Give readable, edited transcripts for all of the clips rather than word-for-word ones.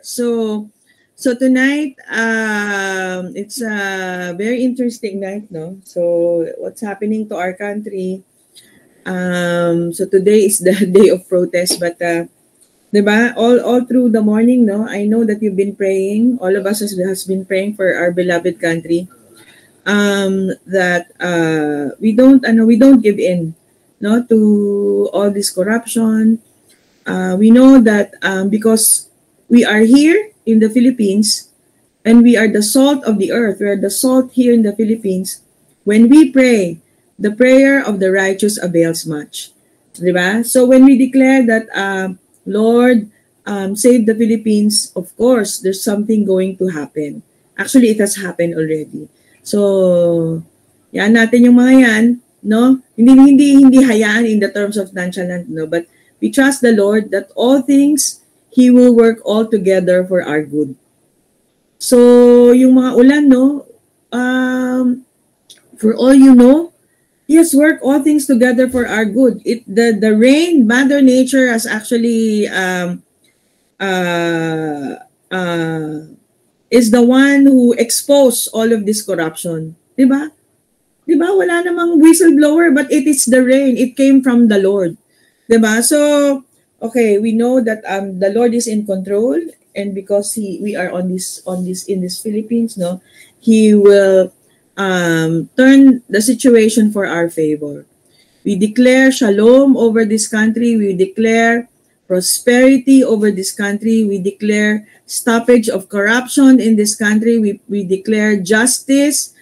So tonight, it's a very interesting night, no? So what's happening to our country? So today is the day of protest, but diba? All through the morning, no? I know that you've been praying. All of us has been praying for our beloved country. That we don't give in, no, to all this corruption. We know that because we are here in the Philippines and we are the salt of the earth, we are the salt here in the Philippines. When we pray, the prayer of the righteous avails much. Diba? So when we declare that, Lord, save the Philippines, of course, there's something going to happen. Actually, it has happened already. So, yan natin yung mga yan, no? Hindi hayaan in the terms of nonchalant, no? But we trust the Lord that all things, He will work all together for our good. So, yung mga ulan, no? For all you know, He has worked all things together for our good. The rain, Mother Nature has actually is the one who exposed all of this corruption. Diba? Diba? Wala namang whistleblower, but it is the rain. It came from the Lord. Diba? So, okay, we know that the Lord is in control, and because we are in this Philippines, no, He will turn the situation for our favor. We declare shalom over this country. We declare prosperity over this country. We declare stoppage of corruption in this country. We declare justice,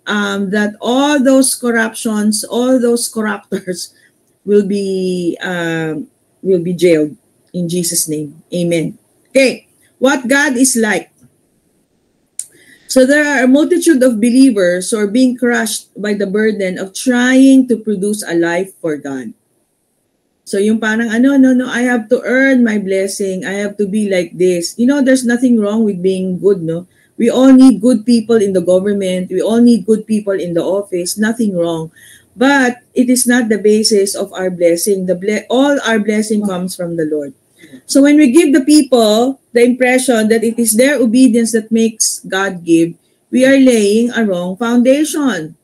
that all those corruptions, all those corruptors will be jailed in Jesus' name. Amen. Okay, what God is like. So there are a multitude of believers who are being crushed by the burden of trying to produce a life for God. So yung parang no, I have to earn my blessing. I have to be like this. You know, there's nothing wrong with being good, no? We all need good people in the government. We all need good people in the office. Nothing wrong. But it is not the basis of our blessing. All our blessing comes from the Lord. So when we give the people the impression that it is their obedience that makes God give, we are laying a wrong foundation.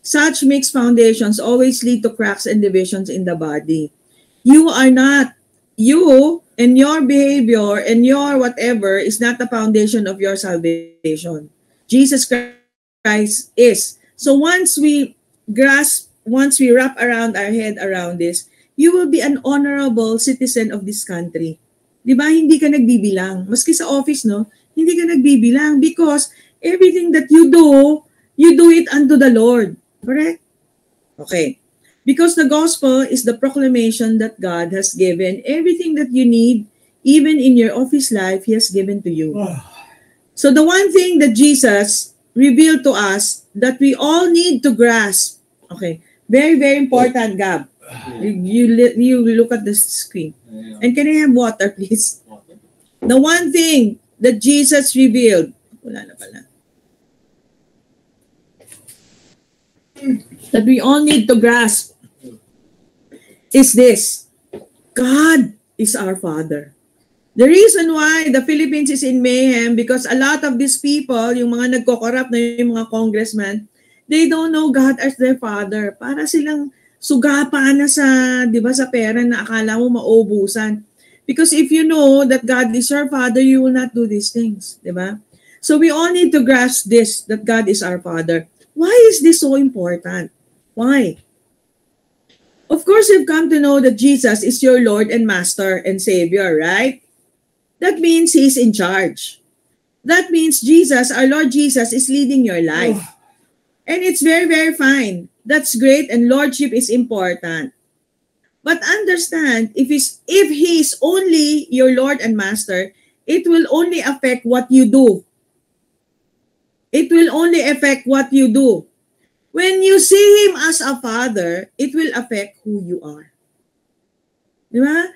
Such mixed foundations always lead to cracks and divisions in the body. You and your behavior and your whatever is not the foundation of your salvation. Jesus Christ is. So once we wrap around our head around this, you will be an honorable citizen of this country. Di ba? Hindi ka nagbibilang. Maski sa office, no? Hindi ka nagbibilang because everything that you do it unto the Lord. Correct? Okay. Because the gospel is the proclamation that God has given everything that you need, even in your office life, He has given to you. So the one thing that Jesus revealed to us that we all need to grasp. Okay. Very, very important, Gab. You look at the screen. And can I have water, please? The one thing that Jesus revealed, wala na pala, that we all need to grasp is this: God is our Father. The reason why the Philippines is in mayhem, because a lot of these people, yung mga nagko-corrupt na yung mga congressmen, they don't know God as their Father. Para silang sugapa na sa, di ba, sa pera na akala mo maubusan. Because if you know that God is your Father, you will not do these things, di ba? So we all need to grasp this, that God is our Father. Why is this so important? Why? Of course, you've come to know that Jesus is your Lord and Master and Savior, right? That means He's in charge. That means Jesus, our Lord Jesus, is leading your life. And it's very, very fine. That's great, and Lordship is important. But understand, if He is only your Lord and Master, it will only affect what you do. It will only affect what you do. When you see Him as a Father, it will affect who you are. Diba?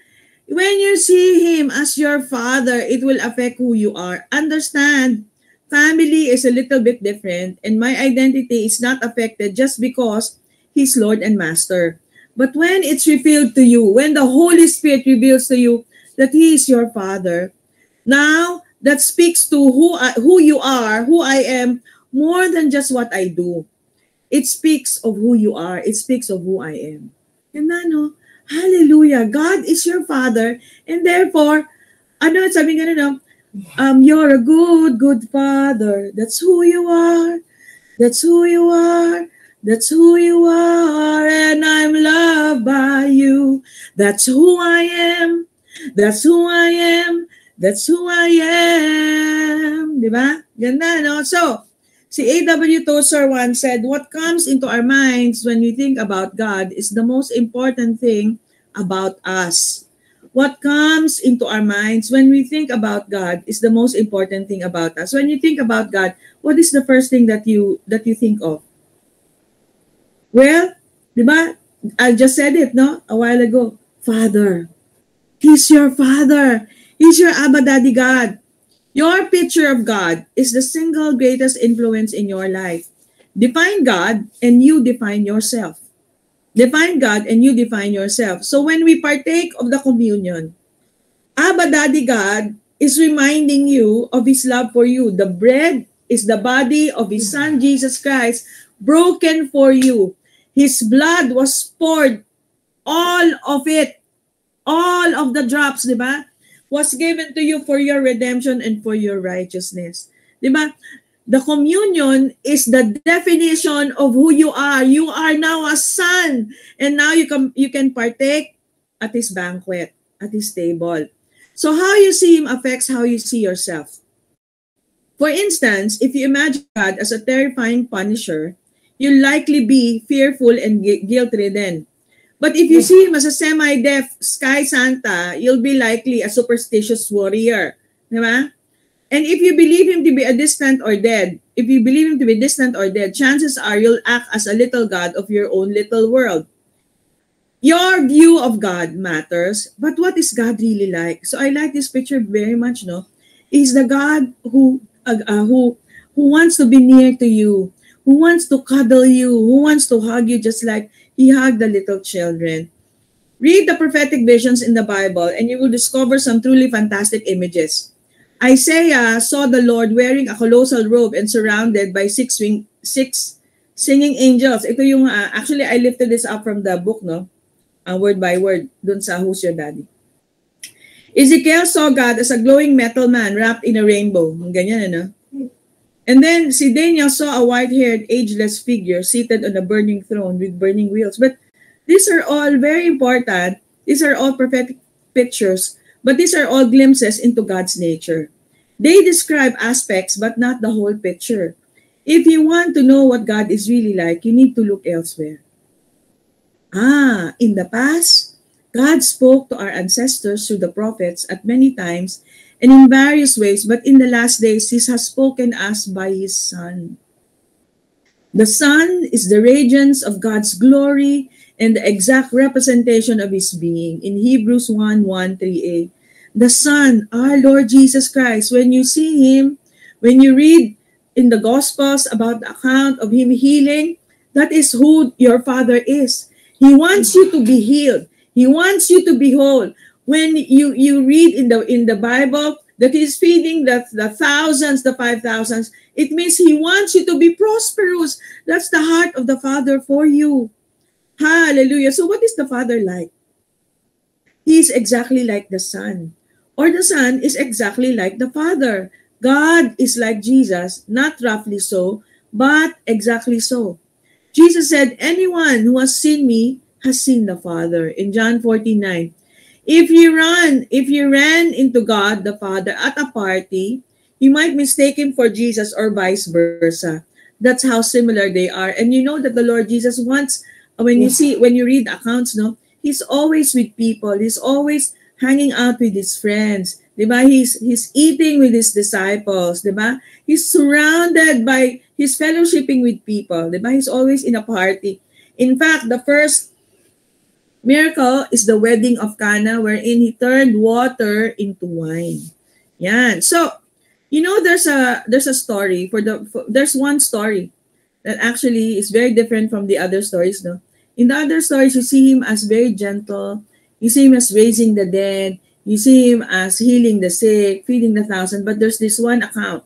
When you see Him as your Father, it will affect who you are. Understand, family is a little bit different, and my identity is not affected just because He's Lord and Master. But when it's revealed to you, when the Holy Spirit reveals to you that He is your Father, now that speaks to who you are, who I am, more than just what I do. It speaks of who you are. It speaks of who I am. Yan na, no? Hallelujah. God is your Father, and therefore, sabi nga no, you're a good, good Father. That's who you are. That's who you are. That's who you are, and I'm loved by you. That's who I am. That's who I am. That's who I am. Diba? Ganda, no? So, si A.W. Tozer once said, what comes into our minds when we think about God is the most important thing about us. What comes into our minds when we think about God is the most important thing about us. When you think about God, what is the first thing that you think of? Well, di ba? I just said it, no? A while ago. Father. He's your Father. He's your Abba Daddy God. Your picture of God is the single greatest influence in your life. Define God and you define yourself. Define God and you define yourself. So when we partake of the communion, Abba Daddy God is reminding you of His love for you. The bread is the body of His Son, Jesus Christ, broken for you. His blood was poured, all of it, all of the drops, di ba? Was given to you for your redemption and for your righteousness. Di ba? The communion is the definition of who you are. You are now a son. And now you can partake at His banquet, at His table. So how you see Him affects how you see yourself. For instance, if you imagine God as a terrifying punisher, you'll likely be fearful and guilt-ridden. But if you see Him as a semi-deaf sky Santa, you'll be likely a superstitious warrior. Diba? And if you believe Him to be distant or dead, chances are you'll act as a little God of your own little world. Your view of God matters, but what is God really like? So I like this picture very much, no? He's the God who wants to be near to you, who wants to cuddle you, who wants to hug you just like He hugged the little children. Read the prophetic visions in the Bible and you will discover some truly fantastic images. Isaiah saw the Lord wearing a colossal robe and surrounded by six singing angels. Ito yung, actually I lifted this up from the book, no? Word by word, dun sa Who's Your Daddy. Ezekiel saw God as a glowing metal man wrapped in a rainbow. Ganyan, ano? And then, si Daniel saw a white-haired, ageless figure seated on a burning throne with burning wheels. But these are all very important. These are all prophetic pictures. But these are all glimpses into God's nature. They describe aspects, but not the whole picture. If you want to know what God is really like, you need to look elsewhere. In the past, God spoke to our ancestors through the prophets at many times and in various ways, but in the last days, He has spoken us by His Son. The Son is the radiance of God's glory and the exact representation of His being. In Hebrews 1:1-3a, the Son, our Lord Jesus Christ, when you see Him, when you read in the Gospels about the account of Him healing, that is who your Father is. He wants you to be healed. He wants you to be whole. When you read in the Bible that He's feeding the thousands, the 5,000s, it means He wants you to be prosperous. That's the heart of the Father for you. Hallelujah. So what is the Father like? He is exactly like the Son. Or the Son is exactly like the Father. God is like Jesus, not roughly so, but exactly so. Jesus said, anyone who has seen me has seen the Father. In John 14:9. If you ran into God the Father at a party, you might mistake Him for Jesus or vice versa. That's how similar they are. And you know that the Lord Jesus wants, when you read accounts, no, He's always with people. He's always hanging out with His friends. Diba? He's eating with His disciples. Diba? He's surrounded by His fellowshipping with people. Diba? He's always in a party. In fact, the first miracle is the wedding of Cana, wherein He turned water into wine. Yan. So, you know, there's a story there's one story that actually is very different from the other stories, no? In the other stories, you see Him as very gentle. You see Him as raising the dead. You see him as healing the sick, feeding the thousand. But there's this one account,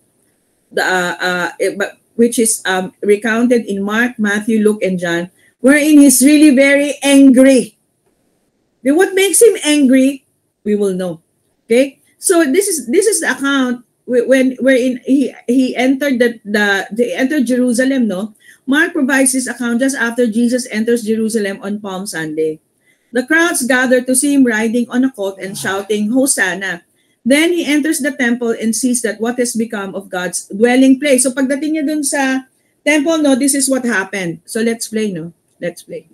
which is recounted in Mark, Matthew, Luke, and John, wherein he's really very angry. Then what makes him angry, we will know. Okay, so this is the account wherein he entered they entered Jerusalem. No, Mark provides this account just after Jesus enters Jerusalem on Palm Sunday. The crowds gathered to see him riding on a colt and shouting, Hosanna. Then he enters the temple and sees that what has become of God's dwelling place. So pagdating niya dun sa temple, no, this is what happened. So let's play, no? Let's play.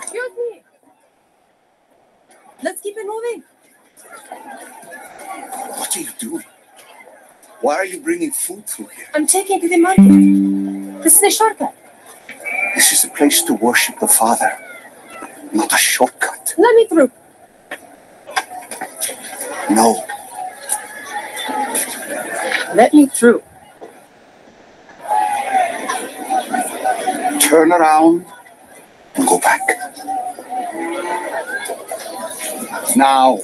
Excuse me. Let's keep it moving. What are you doing? Why are you bringing food through here? I'm taking to the market. This is a shortcut. This is a place to worship the Father, not a shortcut. Let me through. No. Let me through. Turn around and go back. Now.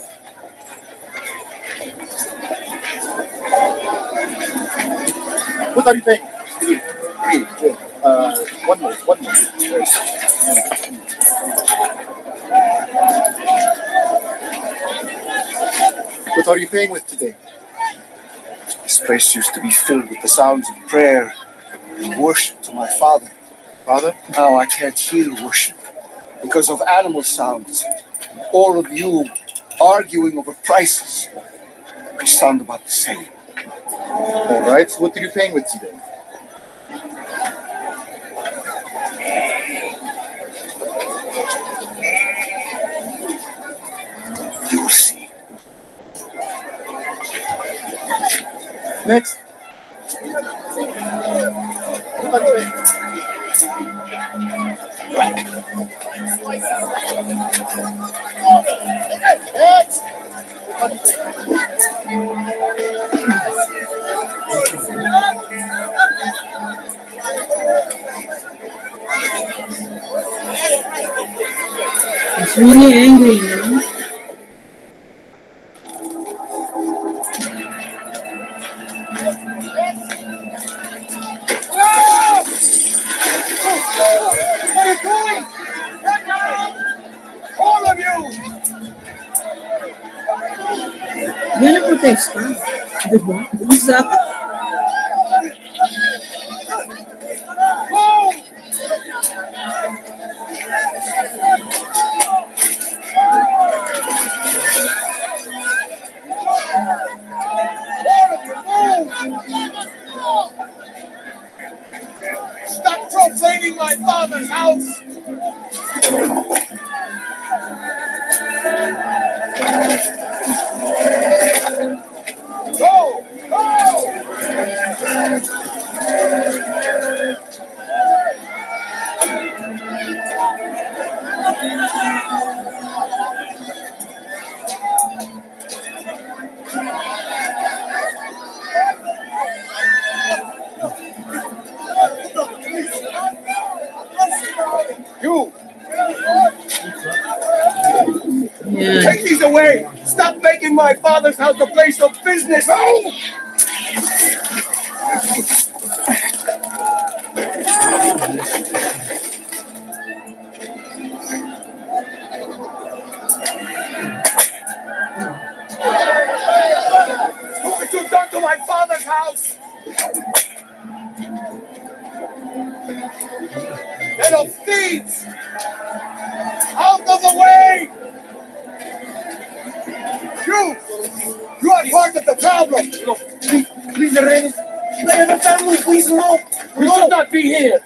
What are you paying? One more. What are you paying with today? This place used to be filled with the sounds of prayer and worship to my Father. Father? Now I can't hear worship because of animal sounds. All of you arguing over prices, which sound about the same. All right. So what are you paying with today? You will see. Next. What are you paying? Next. What are you paying? He's really angry, no? All of you! Yan ang protesta. Diba? Isa. Stop profaning my Father's house! Go! You! Yeah. Take these away! Stop making my Father's house a place of business! Oh! What you done to my Father's house? And of thieves! Out of the way! You are part of the problem! Please, Irene. I have a family. Please, no. We should not be here!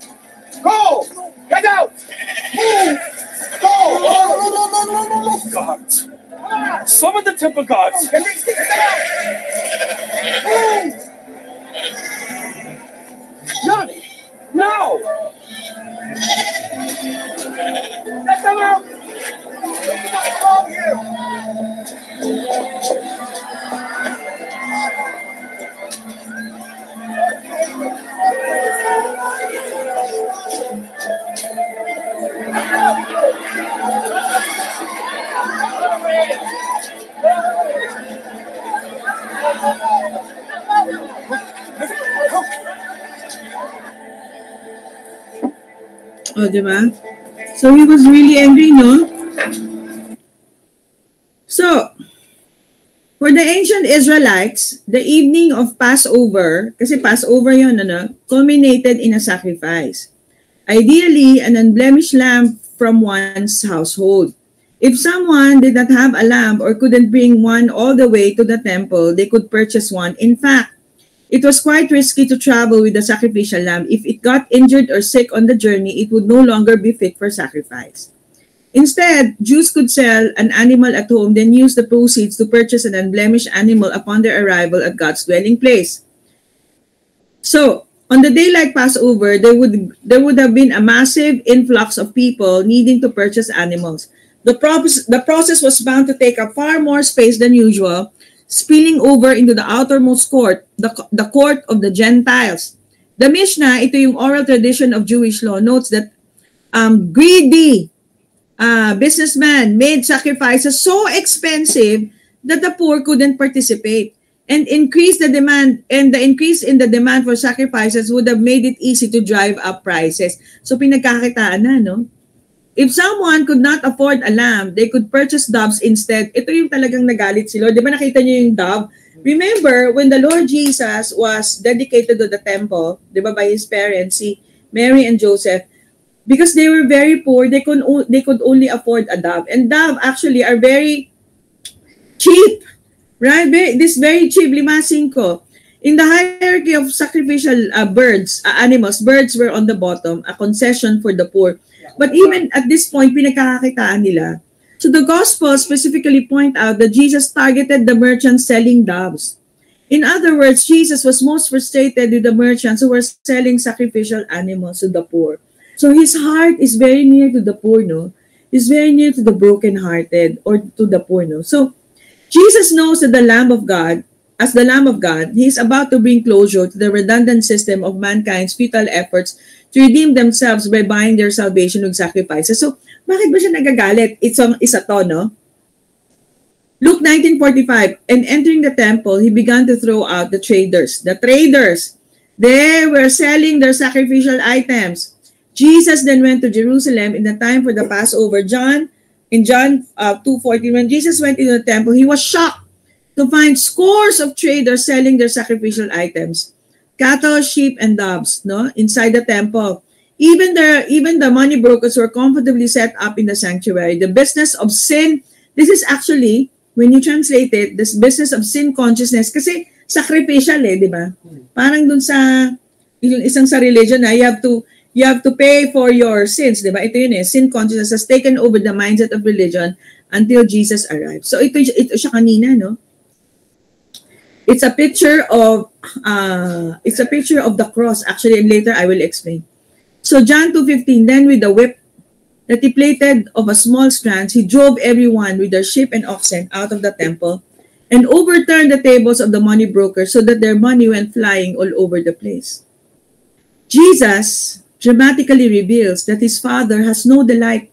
Go! Get out! Move! Go! No. Guards! Summon the temple guards! Get out! Move! Johnny! Now! Let them out! What's wrong here? Oh, diba? So he was really angry, no? So, for the ancient Israelites, the evening of Passover, kasi Passover yun, culminated in a sacrifice. Ideally, an unblemished lamb from one's household. If someone did not have a lamb or couldn't bring one all the way to the temple, they could purchase one. In fact, it was quite risky to travel with the sacrificial lamb. If it got injured or sick on the journey, it would no longer be fit for sacrifice. Instead, Jews could sell an animal at home, then use the proceeds to purchase an unblemished animal upon their arrival at God's dwelling place. So, on the day like Passover, there would have been a massive influx of people needing to purchase animals. The process was bound to take up far more space than usual, spilling over into the outermost court, the court of the Gentiles. The Mishnah, ito yung oral tradition of Jewish law, notes that greedy businessmen made sacrifices so expensive that the poor couldn't participate, and the increase in the demand for sacrifices would have made it easy to drive up prices. So pinagkakitaan na, no? If someone could not afford a lamb, they could purchase doves instead. Ito yung talagang nagalit si Lord. Di ba nakita niyo yung dove? Remember, when the Lord Jesus was dedicated to the temple, di ba, by his parents, si Mary and Joseph, because they were very poor, they could only afford a dove. And dove actually are very cheap, right? Very cheap, 5-5. In the hierarchy of sacrificial animals, birds were on the bottom, a concession for the poor. But even at this point, pinagkakakitaan nila. So the Gospels specifically point out that Jesus targeted the merchants selling doves. In other words, Jesus was most frustrated with the merchants who were selling sacrificial animals to the poor. So his heart is very near to the poor, no? He's very near to the brokenhearted or to the poor, no? So Jesus knows that as the Lamb of God, he is about to bring closure to the redundant system of mankind's futile efforts to redeem themselves by buying their salvation with sacrifices. So, bakit ba siya nagagalit? Isa to, no? Luke 19:45, and entering the temple, he began to throw out the traders. The traders, they were selling their sacrificial items. Jesus then went to Jerusalem in the time for the Passover. In John 2:14, when Jesus went into the temple, he was shocked to find scores of traders selling their sacrificial items. Cattle, sheep, and doves, no, inside the temple. Even the money brokers were comfortably set up in the sanctuary. The business of sin, this is actually, when you translate it, this business of sin consciousness, kasi sacrificial di ba? Parang dun sa, yung isang sa religion na, you have to pay for your sins, di ba? Ito yun sin consciousness has taken over the mindset of religion until Jesus arrived. So ito siya kanina, no? It's a picture of the cross, actually, and later I will explain. So John 2:15, then with the whip that he plaited of a small strand, he drove everyone with their sheep and oxen out of the temple and overturned the tables of the money brokers so that their money went flying all over the place. Jesus dramatically reveals that his Father has no delight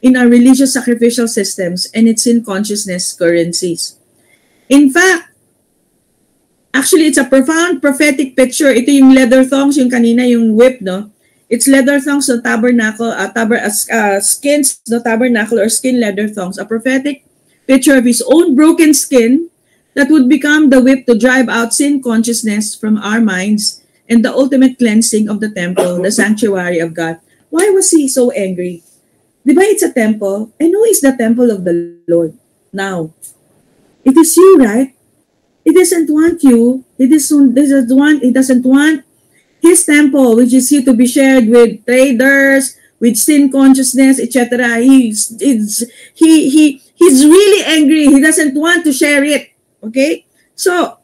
in our religious sacrificial systems and its sin consciousness currencies. In fact, actually, it's a profound prophetic picture. Ito yung leather thongs, yung kanina, yung whip, no? It's leather thongs no tabernacle, skins no tabernacle or skin leather thongs. A prophetic picture of his own broken skin that would become the whip to drive out sin consciousness from our minds and the ultimate cleansing of the temple, the sanctuary of God. Why was he so angry? Diba it's a temple? And who is the temple of the Lord now? It is you, right? He doesn't want you. He doesn't want his temple, which is here to be shared with traders, with sin consciousness, etc. He's really angry. He doesn't want to share it. Okay? So,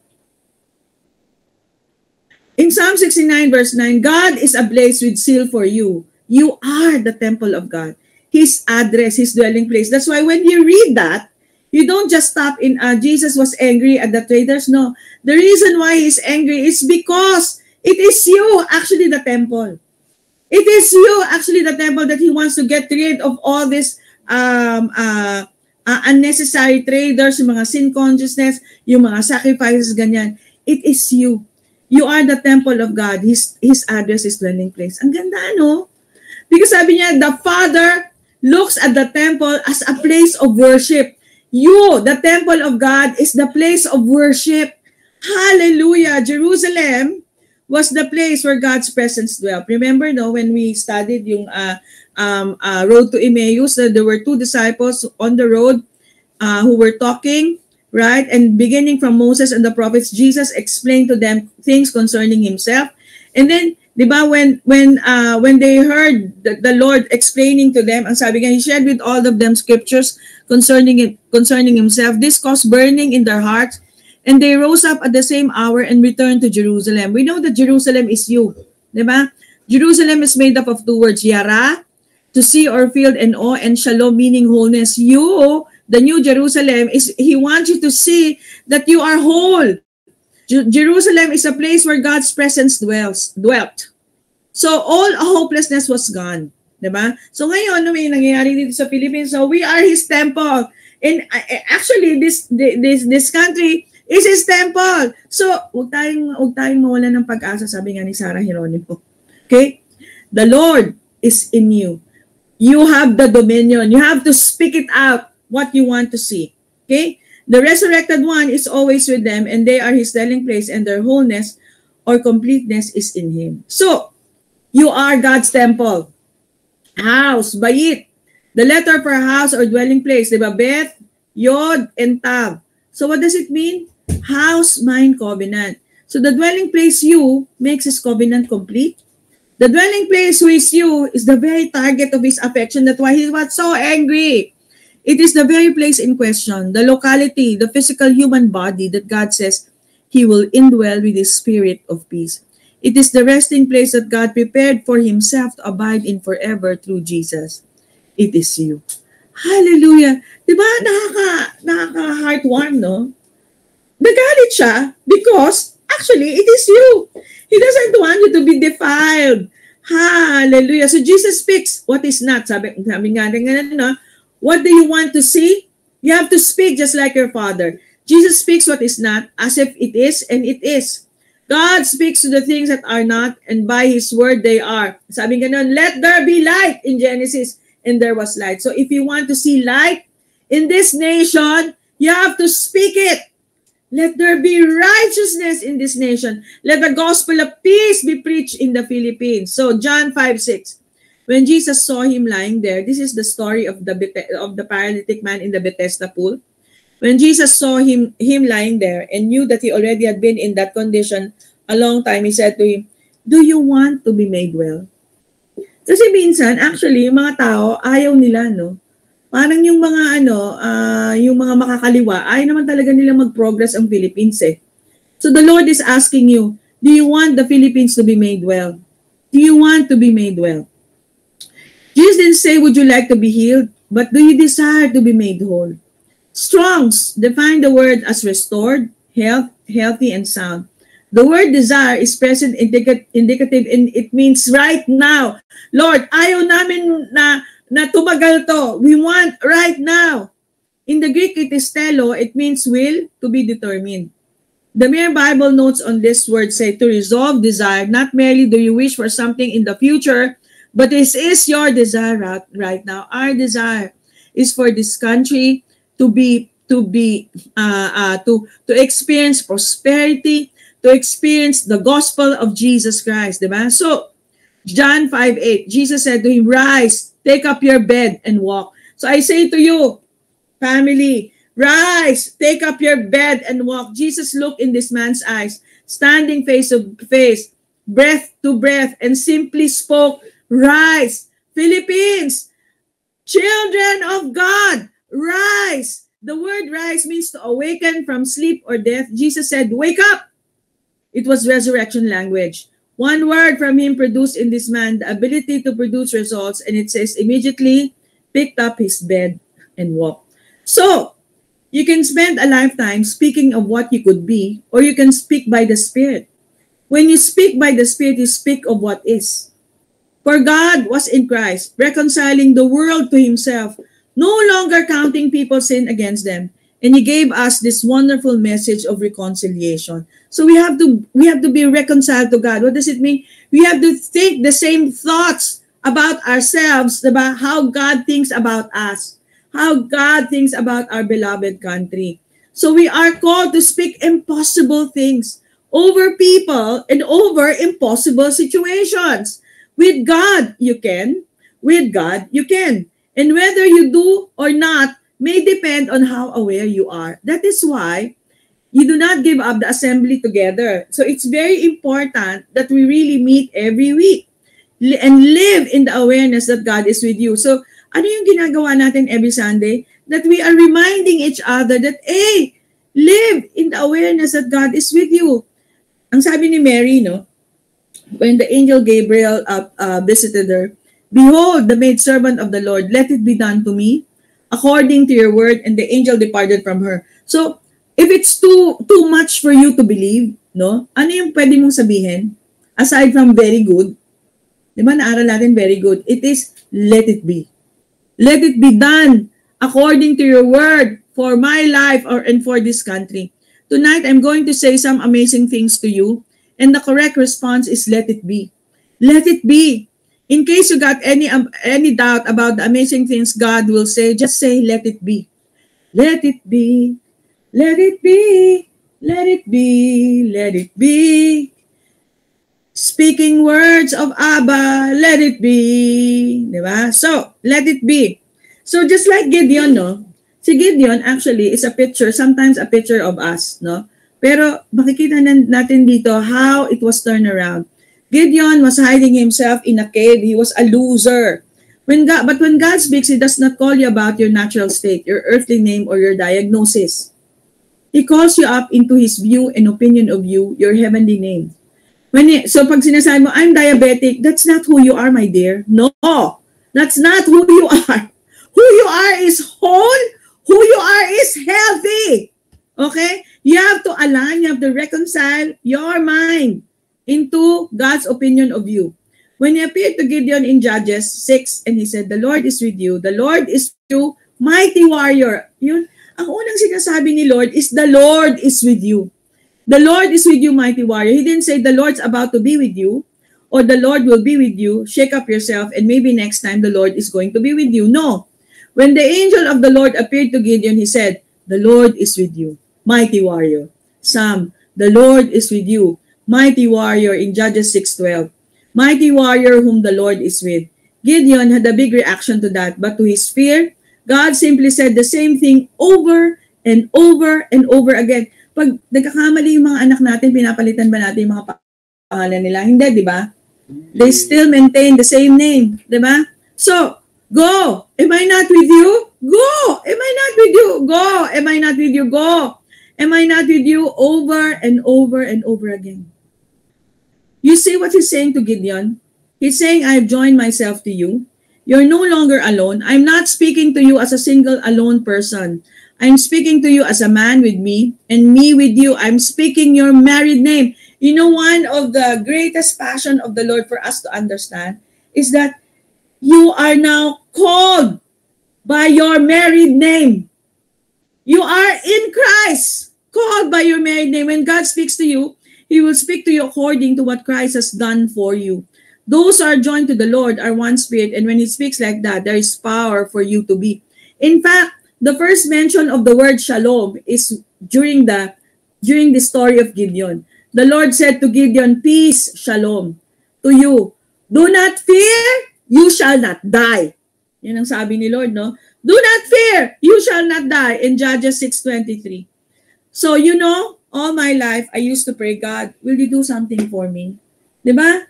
in Psalm 69 verse 9, God is ablaze with zeal for you. You are the temple of God. His address, his dwelling place. That's why when you read that, you don't just stop in Jesus was angry at the traders. No. The reason why he's angry is because it is you, actually, the temple. It is you, actually, the temple that he wants to get rid of all this unnecessary traders, yung mga sin consciousness, yung mga sacrifices, ganyan. It is you. You are the temple of God. His address is dwelling place. Ang ganda, no? Because sabi niya, the Father looks at the temple as a place of worship. You, the temple of God, is the place of worship. Hallelujah! Jerusalem was the place where God's presence dwelt. Remember, no, when we studied yung road to Emmaus, there were two disciples on the road who were talking, right? And beginning from Moses and the prophets, Jesus explained to them things concerning himself. And then, di ba, when they heard the Lord explaining to them, ang sabi nga, he shared with all of them scriptures concerning himself. This caused burning in their hearts. And they rose up at the same hour and returned to Jerusalem. We know that Jerusalem is you. Diba? Jerusalem is made up of two words, yara, to see or feel, and awe, and shalom, meaning wholeness. You, the new Jerusalem, he wants you to see that you are whole. Jerusalem is a place where God's presence dwelt. So all hopelessness was gone. Diba? So ngayon, may nangyayari dito sa Philippines. So we are His temple. And actually, this country is His temple. So, huwag tayong mawalan ng pag-asa, sabi nga ni Sarah Geronimo. Okay? The Lord is in you. You have the dominion. You have to speak it out, what you want to see. Okay? The resurrected one is always with them, and they are His dwelling place, and their wholeness or completeness is in Him. So, you are God's temple. House, bayit. The letter for house or dwelling place, diba? Beth, Yod, and Tav. So, what does it mean? House, mind, covenant. So the dwelling place you makes His covenant complete. The dwelling place who is you is the very target of His affection. That's why He was so angry. It is the very place in question, the locality, the physical human body that God says He will indwell with His spirit of peace. It is the resting place that God prepared for Himself to abide in forever through Jesus. It is you. Hallelujah. Diba nakaka-heartwarm, no? Nagalit siya because actually it is you. He doesn't want you to be defiled. Hallelujah. So Jesus speaks what is not. Sabi nga no? What do you want to see? You have to speak just like your Father. Jesus speaks what is not as if it is, and it is. God speaks to the things that are not, and by His word they are. Sabi nga nun, let there be light in Genesis, and there was light. So if you want to see light in this nation, you have to speak it. Let there be righteousness in this nation. Let the gospel of peace be preached in the Philippines. So John 5:6. When Jesus saw him lying there, this is the story of the paralytic man in the Bethesda pool. When Jesus saw him lying there and knew that he already had been in that condition a long time, He said to him, "Do you want to be made well?" Kasi minsan, actually, yung mga tao, ayaw nila, no? Parang yung mga yung mga makakaliwa, ay naman talaga nila mag-progress ang Philippines eh. So the Lord is asking you, do you want the Philippines to be made well? Do you want to be made well? Jesus didn't say, would you like to be healed? But do you desire to be made whole? Strong's define the word as restored, healthy, and sound. The word desire is present indicative, and it means right now. Lord, ayaw namin na tumagal to. We want right now. In the Greek, it is telo. It means will, to be determined. The mere Bible notes on this word say to resolve desire. Not merely do you wish for something in the future, but this is your desire right now. Our desire is for this country to experience prosperity, to experience the gospel of Jesus Christ. Diba? So, John 5:8, Jesus said to him, rise, take up your bed and walk. So I say to you, family, rise, take up your bed and walk. Jesus looked in this man's eyes, standing face to face, breath to breath, and simply spoke, rise. Philippines, children of God, rise. The word rise means to awaken from sleep or death. Jesus said, wake up. It was resurrection language. One word from him produced in this man the ability to produce results, and it says immediately picked up his bed and walked. So, you can spend a lifetime speaking of what you could be, or you can speak by the Spirit. When you speak by the Spirit, you speak of what is. For God was in Christ, reconciling the world to himself, no longer counting people's sin against them. And he gave us this wonderful message of reconciliation. So we have to be reconciled to God. What does it mean? We have to think the same thoughts about ourselves, about how God thinks about us, how God thinks about our beloved country. So we are called to speak impossible things over people and over impossible situations. With God, you can. With God, you can. And whether you do or not may depend on how aware you are. That is why you do not give up the assembly together. So it's very important that we really meet every week and live in the awareness that God is with you. So ano yung ginagawa natin every Sunday? That we are reminding each other that, hey, live in the awareness that God is with you. Ang sabi ni Mary, no, when the angel Gabriel visited her, behold, the maidservant of the Lord, let it be done to me according to your word, and the angel departed from her. So, if it's too much for you to believe, no, ano yung pwede mong sabihin? Aside from very good, di ba, naaral natin very good, it is, let it be. Let it be done according to your word for my life and for this country. Tonight, I'm going to say some amazing things to you, and the correct response is let it be. Let it be. In case you got any doubt about the amazing things God will say, just say, let it be. Let it be. Let it be. Let it be. Let it be. Speaking words of Abba, let it be. Diba? So, let it be. So, just like Gideon, no? Si Gideon actually is a picture, sometimes a picture of us, no? Pero makikita natin dito how it was turned around. Gideon was hiding himself in a cave. He was a loser. But when God speaks, He does not call you about your natural state, your earthly name, or your diagnosis. He calls you up into His view and opinion of you, your heavenly name. So pag sinasabi mo, I'm diabetic, that's not who you are, my dear. No, that's not who you are. Who you are is whole. Who you are is healthy. Okay? You have to align, you have to reconcile your mind into God's opinion of you. When He appeared to Gideon in Judges 6, and He said, the Lord is with you. The Lord is with you, mighty warrior. Yun, ang unang sinasabi ni Lord is the Lord is with you. The Lord is with you, mighty warrior. He didn't say the Lord's about to be with you or the Lord will be with you. Shake up yourself and maybe next time the Lord is going to be with you. No. When the angel of the Lord appeared to Gideon, he said, the Lord is with you, mighty warrior. Sam, the Lord is with you, mighty warrior in Judges 6:12. Mighty warrior whom the Lord is with. Gideon had a big reaction to that, but to his fear, God simply said the same thing over and over and over again. Pag nagkakamali yung mga anak natin, pinapalitan ba natin yung mga pangalan nila? Hindi, di ba? They still maintain the same name, di ba? So, go! Am I not with you? Go! Am I not with you? Go! Am I not with you? Go! Am I not with you? Over and over and over again. You see what he's saying to Gideon? He's saying, I've joined myself to you. You're no longer alone. I'm not speaking to you as a single alone person. I'm speaking to you as a man with me and me with you. I'm speaking your married name. You know, one of the greatest passion of the Lord for us to understand is that you are now called by your married name. You are in Christ, called by your married name. When God speaks to you, He will speak to you according to what Christ has done for you. Those who are joined to the Lord are one spirit, and when He speaks like that, there is power for you to be. In fact, the first mention of the word shalom is during the story of Gideon. The Lord said to Gideon, peace, shalom, to you. Do not fear, you shall not die. Yan ang sabi ni Lord, no? Do not fear, you shall not die, in Judges 6:23. So, you know, all my life, I used to pray, God, will you do something for me? Diba?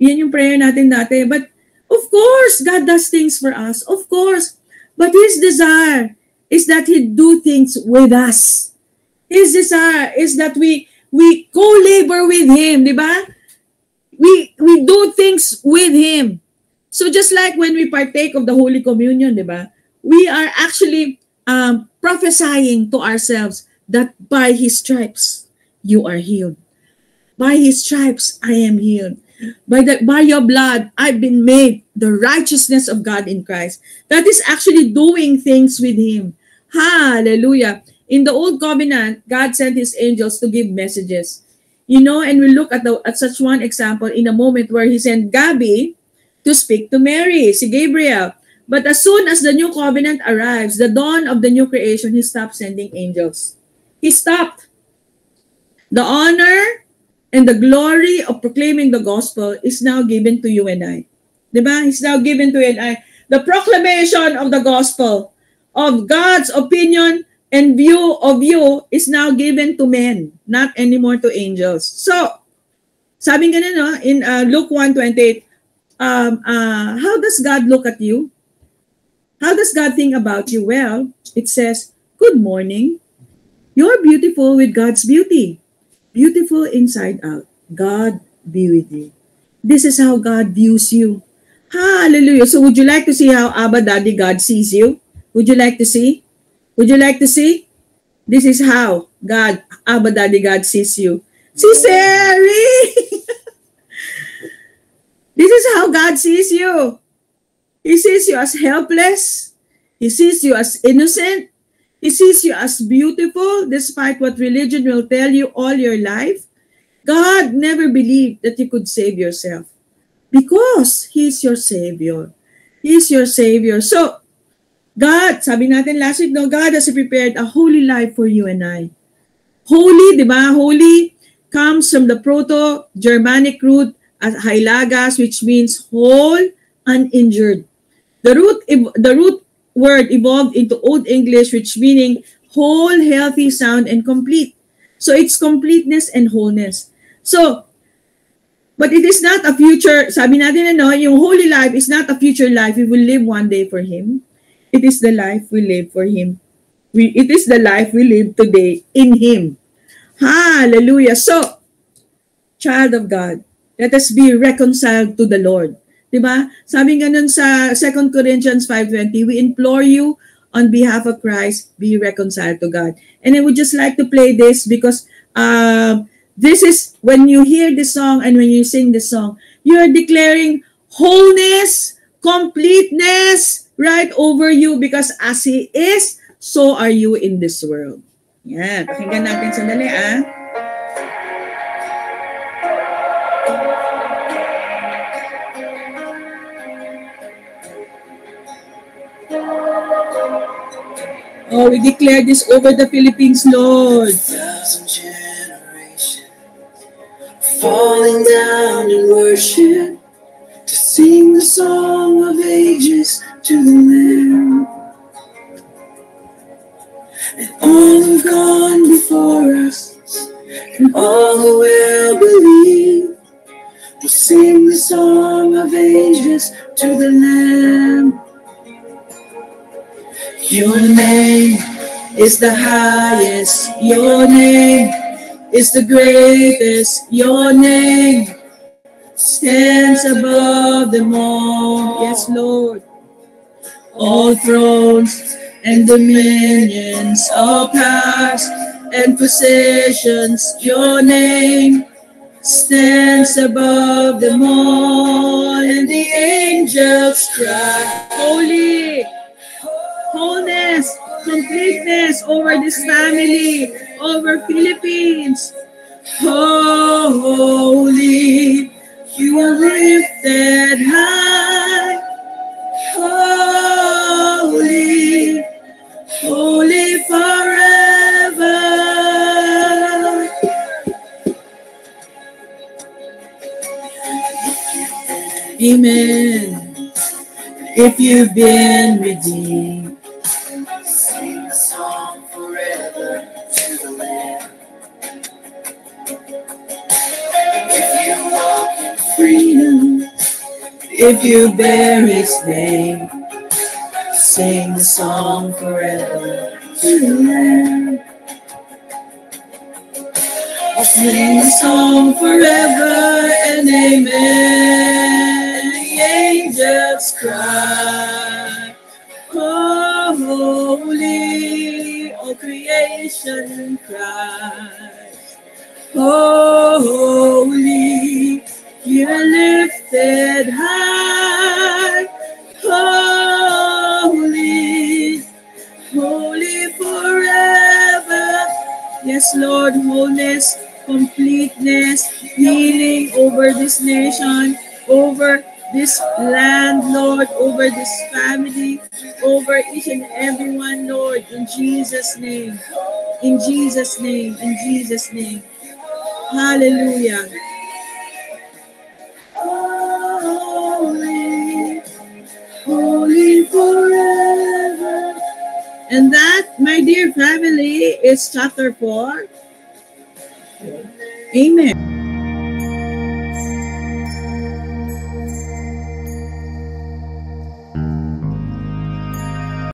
Yan yung prayer natin dati. But, of course, God does things for us. Of course. But His desire is that He do things with us. His desire is that we co-labor with Him, diba? We do things with Him. So just like when we partake of the Holy Communion, diba? We are actually prophesying to ourselves that by His stripes, you are healed. By His stripes, I am healed. By your blood, I've been made the righteousness of God in Christ. That is actually doing things with him. Hallelujah. In the old covenant, God sent his angels to give messages. You know, and we'll look at such one example in a moment where he sent Gabby to speak to Mary, si Gabriel. But as soon as the new covenant arrives, the dawn of the new creation, he stopped sending angels. He stopped. The honor and the glory of proclaiming the gospel is now given to you and I. Diba? It's now given to you and I. The proclamation of the gospel, of God's opinion and view of you is now given to men, not anymore to angels. So, sabi nga no, in Luke 1:28, how does God look at you? How does God think about you? Well, it says, good morning. You're beautiful with God's beauty. Beautiful inside out. God be with you. This is how God views you. Hallelujah. So would you like to see how Abba Daddy God sees you? Would you like to see? Would you like to see? This is how God, Abba Daddy God sees you. Si Seri! This is how God sees you. He sees you as helpless. He sees you as innocent. He sees you as beautiful despite what religion will tell you all your life. God never believed that you could save yourself because He's your Savior. He's your Savior. So, God, sabi natin last week, no, God has prepared a holy life for you and I. Holy, di ba? Holy comes from the Proto-Germanic root as hilagas, which means whole, uninjured. The root word evolved into Old English, which meaning whole, healthy, sound, and complete. So it's completeness and wholeness. So, but it is not a future, sabi natin yung holy life is not a future life we will live one day for Him. It is the life we live for Him. It is the life we live today in Him. Hallelujah. So, child of God, let us be reconciled to the Lord. Diba? Sabi nga nun sa 2 Corinthians 5:20, we implore you on behalf of Christ, be reconciled to God. And I would just like to play this because this is, when you hear this song and when you sing this song, you are declaring wholeness, completeness right over you because as He is, so are you in this world. Yan. Pakinggan natin sandali, Oh, we declare this over the Philippines, Lord. 1,000 generations falling down in worship to sing the song of ages to the Lamb. And all who've gone before us and all who will believe will sing the song of ages to the Lamb. Your name is the highest. Your name is the greatest. Your name stands above them all. Yes, Lord. All thrones and dominions, all powers and possessions. Your name stands above them all. And the angels cry, Holy. Wholeness, completeness over this family, over Philippines. holy, you are lifted high. Holy, holy forever. Amen. If you've been redeemed, sing the song forever to the Lamb. If you walk in freedom, if you bear His name, sing the song forever to the Lamb. I'll sing the song forever and amen. The angels cry, holy, all creation cries, holy, you're Yes, Lord, wholeness, completeness, healing over this nation, over this land, Lord, over this family, over each and every one, Lord, in Jesus' name. In Jesus' name, in Jesus' name. Hallelujah. Holy, holy forever. And that, my dear family, is chapter 4. Amen.